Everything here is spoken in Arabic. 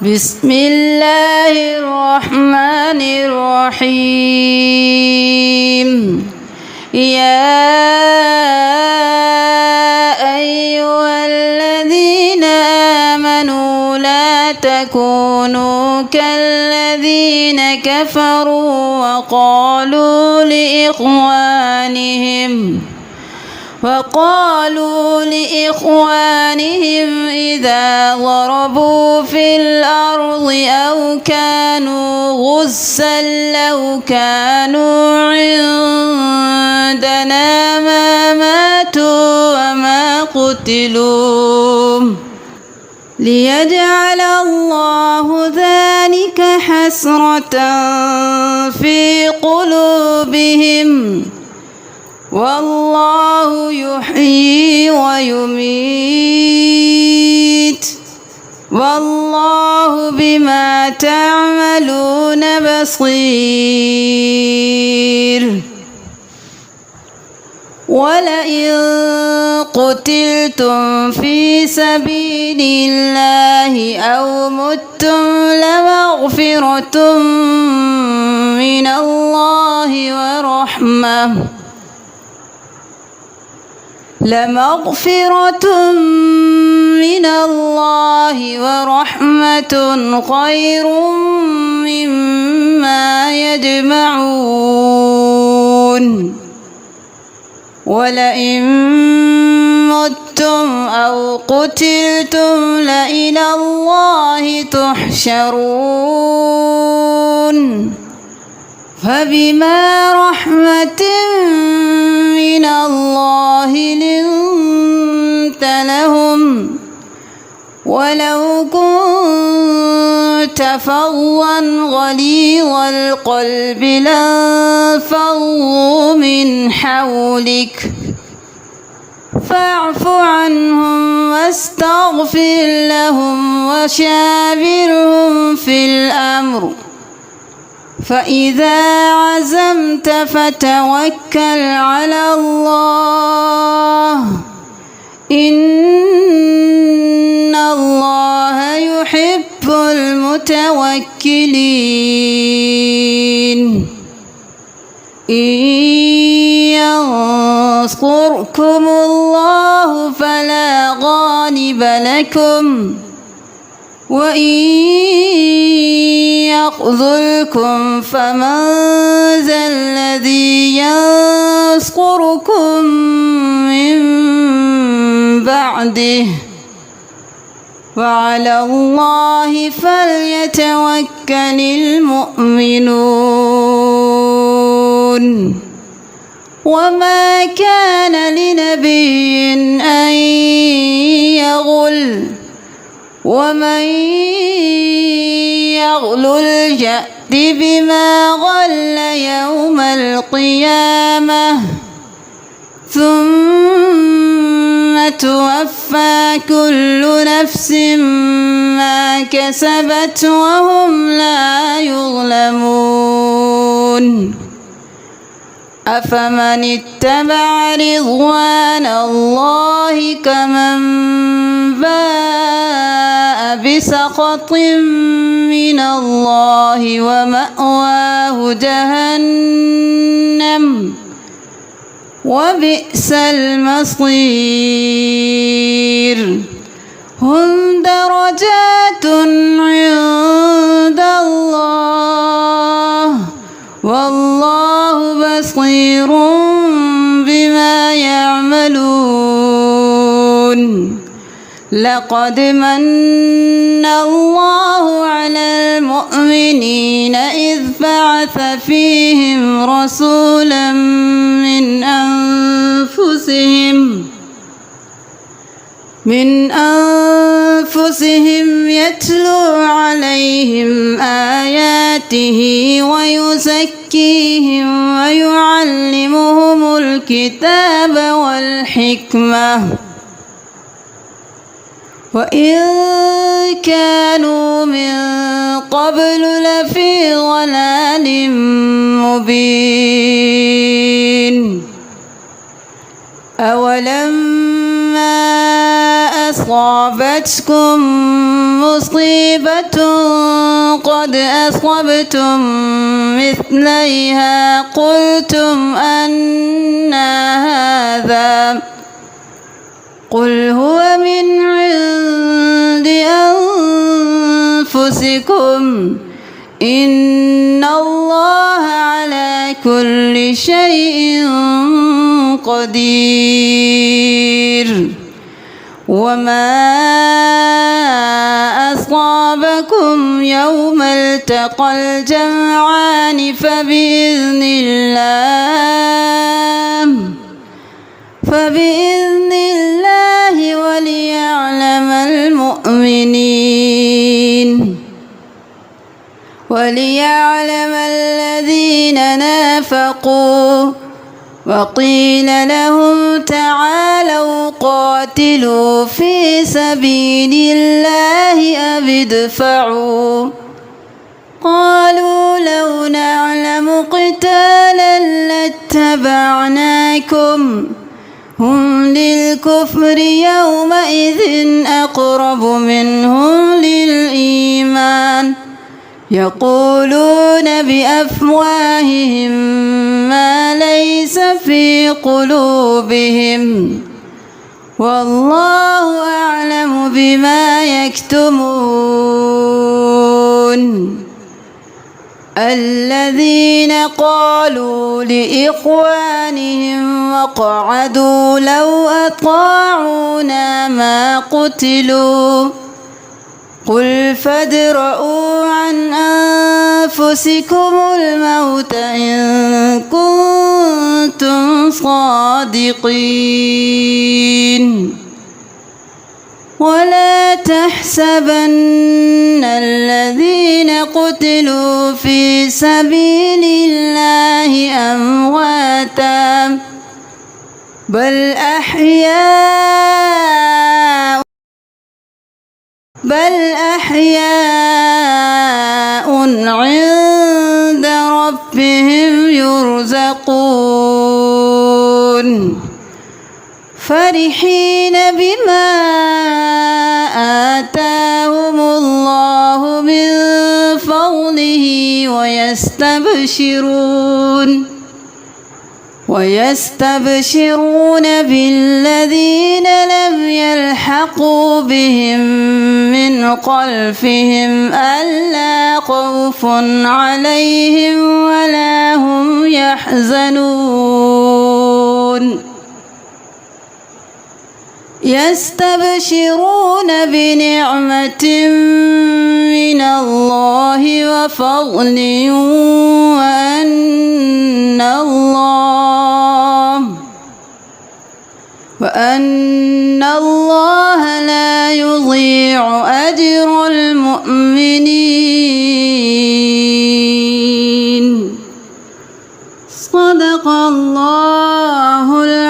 بسم الله الرحمن الرحيم. يا أيها الذين آمنوا لا تكونوا كالذين كفروا وقالوا لإخوانهم إذا ضربوا في الأرض أو كانوا غزا لو كانوا عندنا ما ماتوا وما قتلوا ليجعل الله ذلك حسرة في قلوبهم والله يحيي ويميت والله بما تعملون بصير. ولئن قتلتم في سبيل الله أو متم لمغفرة من الله ورحمة خير مما يجمعون. ولئن متم أو قتلتم لإلى الله تحشرون. فبما رحمة من الله لنت لهم ولو كنت فظا غليظ القلب لانفضوا من حولك فاعف عنهم واستغفر لهم وشاورهم في الأمر فإذا عزمت فتوكل على الله إن الله يحب المتوكلين. إن ينصركم الله فلا غالب لكم وإن يخذلكم فمن ذا الذي ينصركم من بعده وعلى الله فليتوكل المؤمنون. وما كان لنبي أن يغل ومن يغلل يأت بما غل يوم القيامة ثم توفى كل نفس ما كسبت وهم لا يظلمون. أفمن اتبع رضوان الله كمن باء بسخط من الله ومأواه جهنم وبئس المصير. هم درجات عند الله والله بصير بما يعملون. لقد من الله على المؤمنين إذ بعث فيهم رسولا من أنفسهم يتلو عليهم آياته ويزكيهم ويعلمهم الكتاب والحكمة وإن كانوا من قبل لفي ضلال مبين. أولما أصابتكم مصيبة قد أصبتم مثليها قلتم أنى هذا قل هو من عند أنفسكم إن الله على كل شيء قدير وما أصابكم يوم التقى الجمعان فبإذن الله وليعلم الذين نافقوا وقيل لهم تعالوا قاتلوا في سبيل الله أو ادفعوا قالوا لو نعلم قتالا لاتبعناكم هم للكفر يومئذ أقرب منهم للإيمان يقولون بأفواههم ما ليس في قلوبهم والله أعلم بما يكتمون الذين قالوا لإخوانهم وقعدوا لو أطاعونا ما قتلوا قل فادرءوا عن أنفسكم الموت إن كنتم صادقين ولا تحسبن الذين قتلوا في سبيل الله أمواتا بل أحياء عند ربهم يرزقون فرحين بما آتاهم الله من فضله ويستبشرون بالذين لم يلحقوا بهم من خلفهم ألا خوف عليهم ولا هم يحزنون يستبشرون بنعمة من الله وفضل وأن الله لا يضيع أجر المؤمنين صدق الله العظيم.